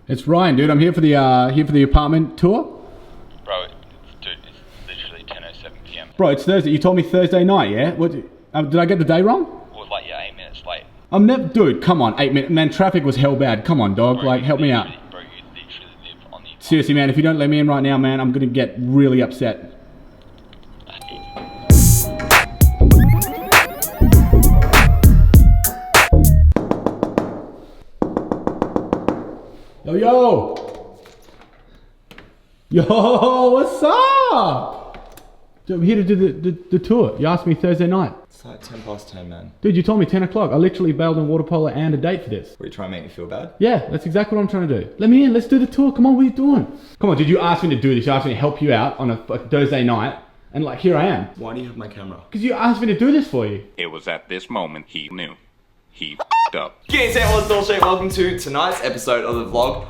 It's Ryan, dude. I'm here for the apartment tour. Bro, dude, it's literally 10:07 PM. Bro, it's Thursday. You told me Thursday night, yeah? What? Did I get the day wrong? Well, like, you're 8 minutes late. I'm never, dude. Come on, 8 minutes. Man, traffic was hell bad. Come on, dog. Bro, like, help me out. Bro, you literally live on the apartment. Seriously, man. If you don't let me in right now, man, I'm gonna get really upset. Yo! Yo, what's up? Dude, I'm here to do the tour. You asked me Thursday night. It's like 10:10, man. Dude, you told me 10 o'clock. I literally bailed on water polo and a date for this. Were you trying to make me feel bad? Yeah, that's exactly what I'm trying to do. Let me in, let's do the tour. Come on, what are you doing? Come on, did you ask me to do this? You asked me to help you out on a Thursday night. And like, here I am. Why do you have my camera? Because you asked me to do this for you. It was at this moment he knew. He f***ed up. G'day, 𝗘𝗣𝗟𝗏, welcome to tonight's episode of the vlog.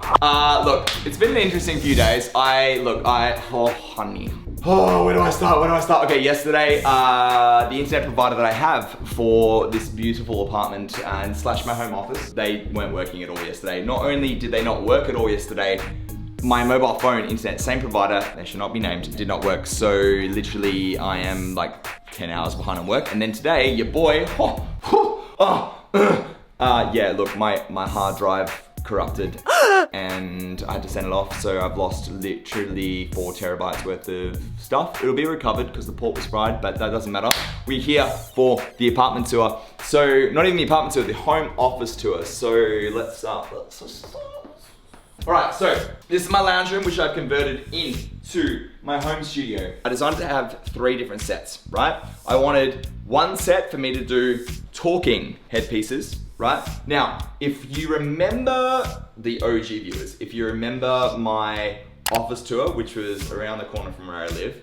Look, it's been an interesting few days. Oh honey. Oh, where do I start? Okay, yesterday, the internet provider that I have for this beautiful apartment and slash my home office, they weren't working at all yesterday. Not only did they not work at all yesterday, my mobile phone internet, same provider, they should not be named, did not work. So literally I am like 10 hours behind on work. And then today, your boy, yeah, look, my hard drive corrupted and I had to send it off, so I've lost literally 4 terabytes worth of stuff. It'll be recovered because the port was fried, but that doesn't matter. We're here for the apartment tour. So, not even the apartment tour, the home office tour. So, let's start. Alright, so this is my lounge room, which I've converted into my home studio. I designed to have 3 different sets, right? I wanted one set for me to do talking headpieces, right? Now, if you remember the OG viewers, if you remember my office tour, which was around the corner from where I live,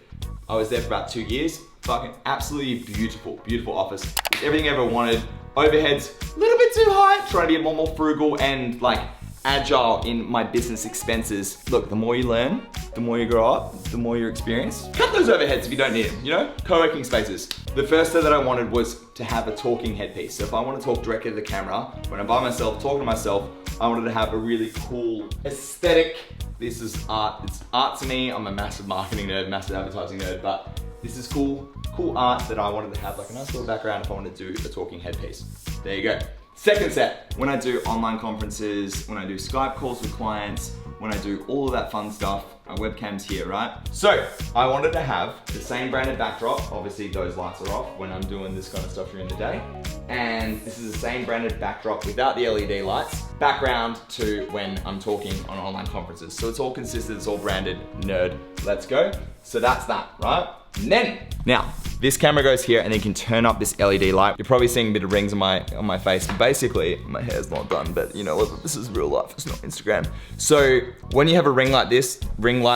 I was there for about 2 years. Fucking absolutely beautiful, beautiful office. It's everything I ever wanted. Overheads, a little bit too high, trying to be more frugal and like agile in my business expenses. Look, the more you learn, the more you grow up, the more you experience. Cut those overheads if you don't need them, you know? Co-working spaces. The first thing that I wanted was to have a talking headpiece. So if I want to talk directly to the camera, when I'm by myself, talking to myself, I wanted to have a really cool aesthetic. This is art, it's art to me. I'm a massive marketing nerd, massive advertising nerd, but this is cool art that I wanted to have like a nice little background if I wanted to do a talking headpiece. There you go. Second set, when I do online conferences, when I do Skype calls with clients, when I do all of that fun stuff, my webcam's here, right? So, I wanted to have the same branded backdrop. Obviously, those lights are off when I'm doing this kind of stuff during the day. And this is the same branded backdrop without the LED lights, background to when I'm talking on online conferences. So it's all consistent, it's all branded, nerd, let's go. So that's that, right? And then, now, this camera goes here and then you can turn up this LED light. You're probably seeing a bit of rings on my face. Basically, my hair's not done, but you know, this is real life, it's not Instagram. So when you have a ring light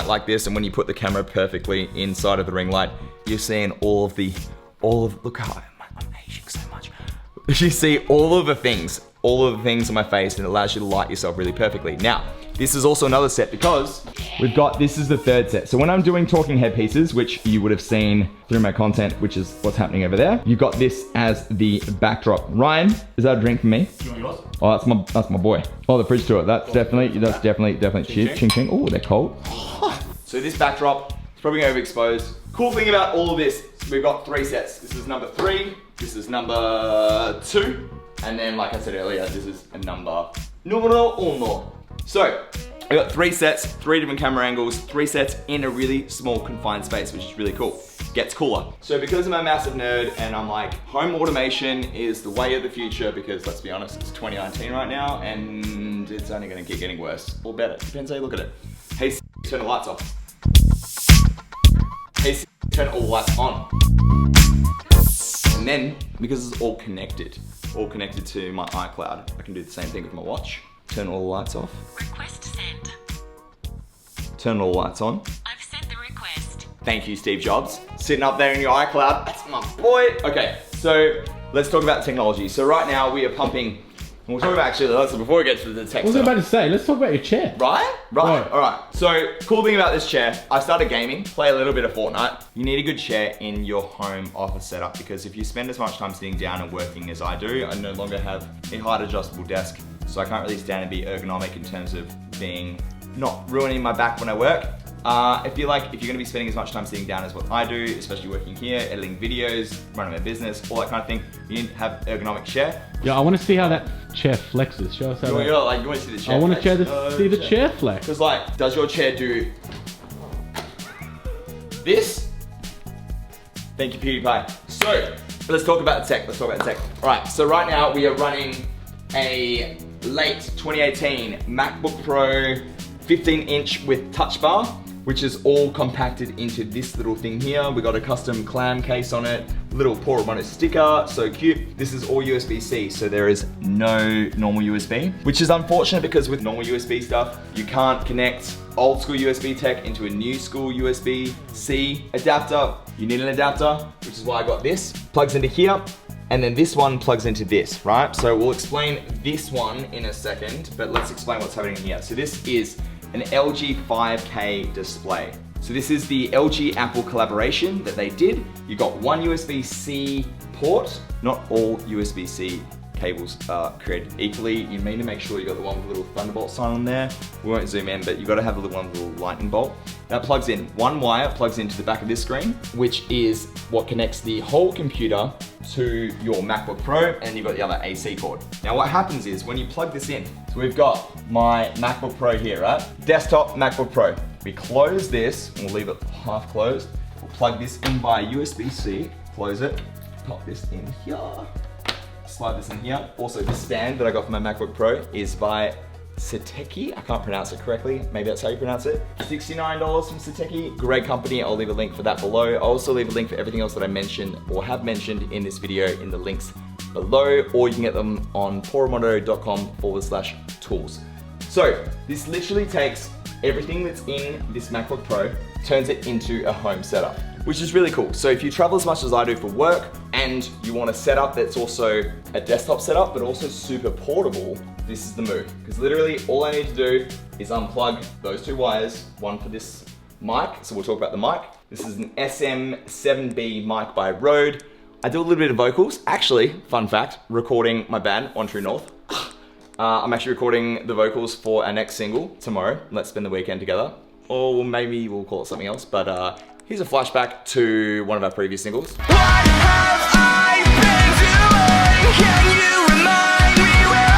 like this, and when you put the camera perfectly inside of the ring light, you're seeing look how I'm aging so much. You see all of the things on my face, and it allows you to light yourself really perfectly. Now, this is also another set because this is the third set. So when I'm doing talking headpieces, which you would have seen through my content, which is what's happening over there, you've got this as the backdrop. Ryan, is that a drink for me? You want yours? Oh, that's my boy. Oh, the fridge tour. That's definitely cheers. Ching ching. Oh, they're cold. So this backdrop is probably gonna be exposed. Cool thing about all of this, we've got 3 sets. This is number 3, this is number 2, and then like I said earlier, this is a numero 1. So, I got 3 sets, 3 different camera angles, 3 sets in a really small confined space, which is really cool. Gets cooler. So because I'm a massive nerd and I'm like, home automation is the way of the future because let's be honest, it's 2019 right now and it's only gonna keep getting worse or better. Depends how you look at it. Hey, turn the lights off. Hey, turn all the lights on. And then, because it's all connected to my iCloud, I can do the same thing with my watch. Turn all the lights off. Request sent. Turn all the lights on. I've sent the request. Thank you, Steve Jobs. Sitting up there in your iCloud. That's my boy. Okay, so let's talk about technology. So right now we are pumping And we'll talk about actually, so before we get to the tech What was I about to say? Let's talk about your chair. Right? Alright. So, cool thing about this chair, I started gaming, play a little bit of Fortnite. You need a good chair in your home office setup because if you spend as much time sitting down and working as I do, I no longer have a height adjustable desk. So I can't really stand and be ergonomic in terms of being, not ruining my back when I work. If you're gonna be spending as much time sitting down as what I do, especially working here, editing videos, running my business, all that kind of thing, you need to have ergonomic chair. Yeah, I want to see how that chair flexes. Show us how. You want to see the chair? I want to see the chair flex. Because like, does your chair do this? Thank you, PewDiePie. So, let's talk about the tech. All right, so right now we are running a late 2018 MacBook Pro 15-inch with touch bar, which is all compacted into this little thing here. We got a custom clam case on it, little 𝗏𝗏𝗏𝗏 sticker, so cute. This is all USB-C, so there is no normal USB, which is unfortunate because with normal USB stuff, you can't connect old school USB tech into a new school USB-C adapter. You need an adapter, which is why I got this. Plugs into here, and then this one plugs into this, right? So we'll explain this one in a second, but let's explain what's happening here. So this is an LG 5K display. So this is the LG Apple collaboration that they did. You got one USB-C port. Not all USB-C cables are created equally. You need to make sure you got the one with a little Thunderbolt sign on there. We won't zoom in, but you got to have the one with a little lightning bolt. That plugs in. One wire plugs into the back of this screen, which is what connects the whole computer to your MacBook Pro, and you've got the other AC cord. Now what happens is when you plug this in, so we've got my MacBook Pro here, right? Desktop MacBook Pro. We close this, and we'll leave it half closed. We'll plug this in by USB-C, close it, pop this in here, slide this in here. Also this stand that I got for my MacBook Pro is by 𝗘𝗣𝗥𝗘𝗏, I can't pronounce it correctly, maybe that's how you pronounce it. $69 from 𝗘𝗣𝗥𝗘𝗏, great company, I'll leave a link for that below. I'll also leave a link for everything else that I mentioned or have mentioned in this video in the links below, or you can get them on 𝗏𝗏𝗏𝗏𝗏com/tools. So this literally takes everything that's in this MacBook Pro, turns it into a home setup, which is really cool. So if you travel as much as I do for work and you want a setup that's also a desktop setup, but also super portable, this is the move. Because literally all I need to do is unplug those two wires, one for this mic, so we'll talk about the mic. This is an SM7B mic by Rode. I do a little bit of vocals. Actually, fun fact, recording my band, On True North. I'm actually recording the vocals for our next single tomorrow. Let's spend the weekend together. Or maybe we'll call it something else, but here's a flashback to one of our previous singles. What have I been doing? Can you remind me where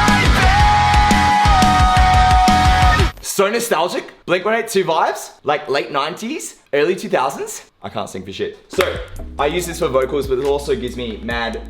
I've been? So nostalgic. Blink-182 vibes, like late 90s, early 2000s. I can't sing for shit. So, I use this for vocals, but it also gives me mad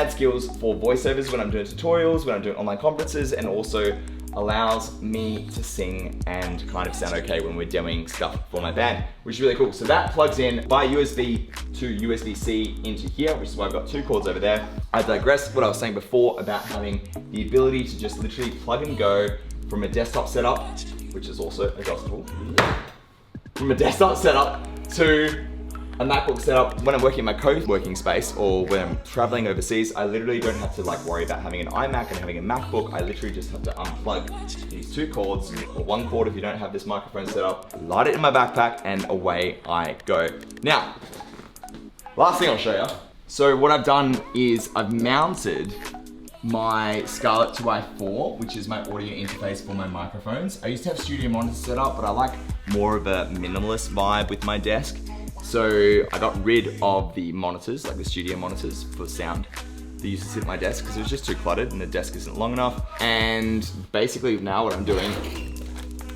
skills for voiceovers when I'm doing tutorials, when I'm doing online conferences, and also allows me to sing and kind of sound okay when we're doing stuff for my band, which is really cool. So that plugs in by USB to USB-C into here, which is why I've got two cords over there. I digress. What I was saying before about having the ability to just literally plug and go from a desktop setup, which is also adjustable, from a desktop setup to a MacBook setup. When I'm working in my co-working space or when I'm traveling overseas, I literally don't have to worry about having an iMac and having a MacBook. I literally just have to unplug these two cords, or one cord if you don't have this microphone set up, light it in my backpack, and away I go. Now, last thing I'll show you. So what I've done is I've mounted my 𝗥𝗘𝗟𝗏, which is my audio interface for my microphones. I used to have studio monitors set up, but I like more of a minimalist vibe with my desk. So I got rid of the monitors, like the studio monitors for sound. They used to sit at my desk because it was just too cluttered and the desk isn't long enough. And basically now what I'm doing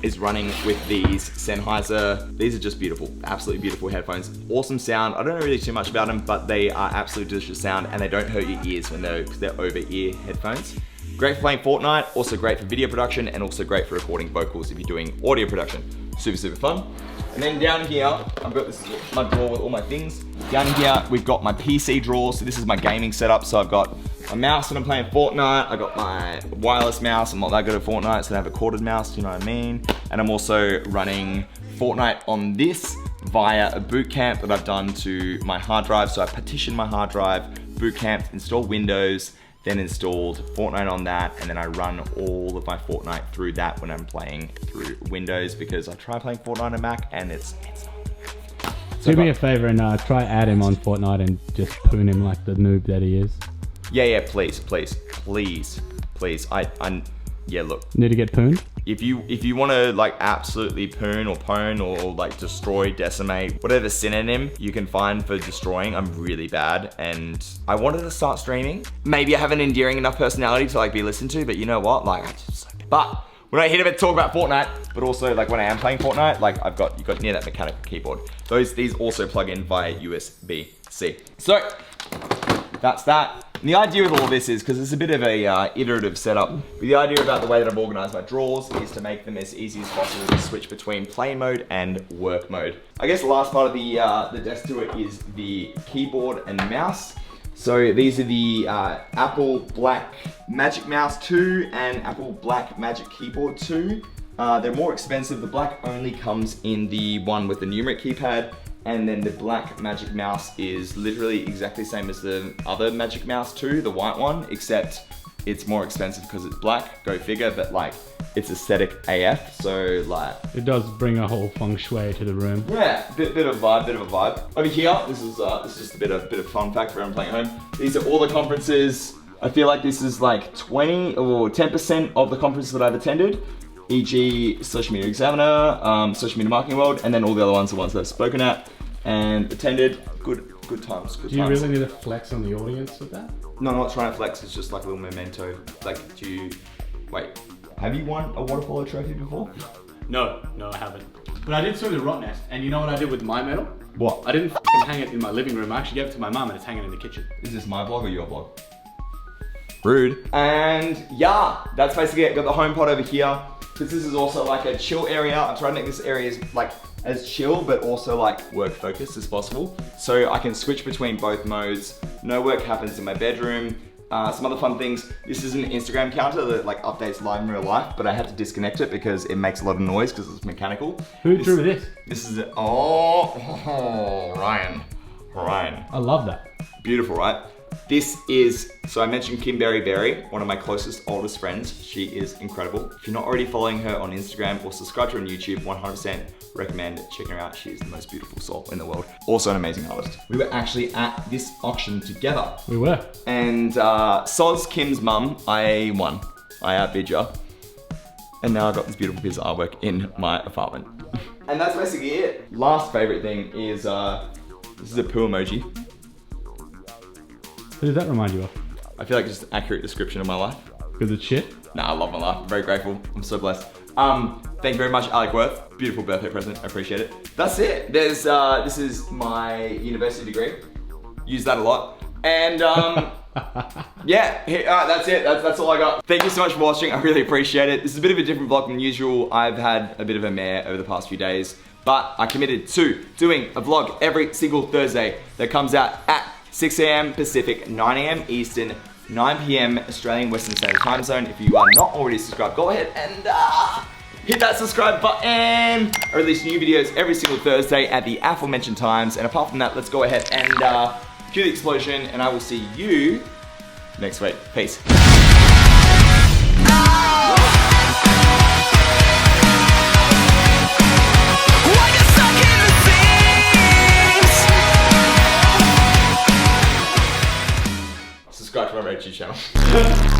is running with these Sennheiser. These are just beautiful, absolutely beautiful headphones. Awesome sound. I don't know really too much about them, but they are absolutely delicious sound and they don't hurt your ears when they're over-ear headphones. Great for playing Fortnite, also great for video production, and also great for recording vocals if you're doing audio production. Super, super fun. And then down here, I've got this my drawer with all my things. Down here, we've got my PC drawer. So this is my gaming setup. So I've got a mouse when I'm playing Fortnite. I got my wireless mouse. I'm not that good at Fortnite, so I have a corded mouse, you know what I mean? And I'm also running Fortnite on this via a boot camp that I've done to my hard drive. So I partitioned my hard drive, boot camped, installed Windows, then installed Fortnite on that, and then I run all of my Fortnite through that when I'm playing through Windows, because I try playing Fortnite on Mac and it's not. Do me a favor and try add him on Fortnite and just poon him like the noob that he is. Yeah, please. Yeah, look. Need to get pooned? If you want to like absolutely poon or pwn or like destroy, decimate, whatever synonym you can find for destroying, I'm really bad. And I wanted to start streaming. Maybe I have an endearing enough personality to like be listened to, but you know what? Like, I just so bad. But when I hit a bit talk about Fortnite, but also like when I am playing Fortnite, like you've got near that mechanical keyboard. These also plug in via USB-C. So that's that. And the idea with all of this is, because it's a bit of a iterative setup, but the idea about the way that I've organized my drawers is to make them as easy as possible to switch between play mode and work mode. I guess the last part of the desk to it is the keyboard and mouse. So these are the Apple Black Magic Mouse 2 and Apple Black Magic Keyboard 2. They're more expensive. The black only comes in the one with the numeric keypad. And then the black Magic Mouse is literally exactly the same as the other Magic Mouse 2, the white one, except it's more expensive because it's black, go figure, but like, it's aesthetic AF, so like... It does bring a whole feng shui to the room. Yeah, bit of a vibe. Over here, this is just a bit of fun fact for everyone playing at home. These are all the conferences. I feel like this is like 20 or 10% of the conferences that I've attended. E.g. Social Media Examiner, Social Media Marketing World, and then all the other ones, the ones that I've spoken at and attended. Good times. Do you really need to flex on the audience with that? No, I'm not trying to flex, it's just like a little memento. Like, wait, have you won a water polo trophy before? No, I haven't. But I did swim the rock nest, and you know what I did with my medal? What? I didn't hang it in my living room, I actually gave it to my mum and it's hanging in the kitchen. Is this my vlog or your vlog? Rude. And yeah, that's basically it. Got the home pod over here. Because this is also like a chill area. I'm trying to make this area as chill, but also like work focused as possible. So I can switch between both modes. No work happens in my bedroom. Some other fun things. This is an Instagram counter that like updates live in real life, but I had to disconnect it because it makes a lot of noise because it's mechanical. Who drew this? This is Ryan. I love that. Beautiful, right? This is, so I mentioned 𝗘𝗣𝗜𝗍𝗘𝗏, one of my closest, oldest friends. She is incredible. If you're not already following her on Instagram or subscribe to her on YouTube, 100% recommend checking her out. She is the most beautiful soul in the world. Also an amazing artist. We were actually at this auction together. We were. And Soz, Kim's mum, I won. I outbid you. And now I've got this beautiful piece of artwork in my apartment. And that's basically it. Last favorite thing is, this is a poo emoji. Who does that remind you of? I feel like it's just an accurate description of my life. Because it's shit? Nah, I love my life. I'm very grateful. I'm so blessed. Thank you very much, 𝗤𝗢𝗏𝗏. Beautiful birthday present. I appreciate it. That's it. There's this is my university degree. Use that a lot. And yeah, that's it. That's all I got. Thank you so much for watching. I really appreciate it. This is a bit of a different vlog than usual. I've had a bit of a mare over the past few days, but I committed to doing a vlog every single Thursday that comes out at 6 a.m. Pacific, 9 a.m. Eastern, 9 p.m. Australian Western Standard Time Zone. If you are not already subscribed, go ahead and hit that subscribe button. I release new videos every single Thursday at the aforementioned times. And apart from that, let's go ahead and cue the explosion, and I will see you next week. Peace.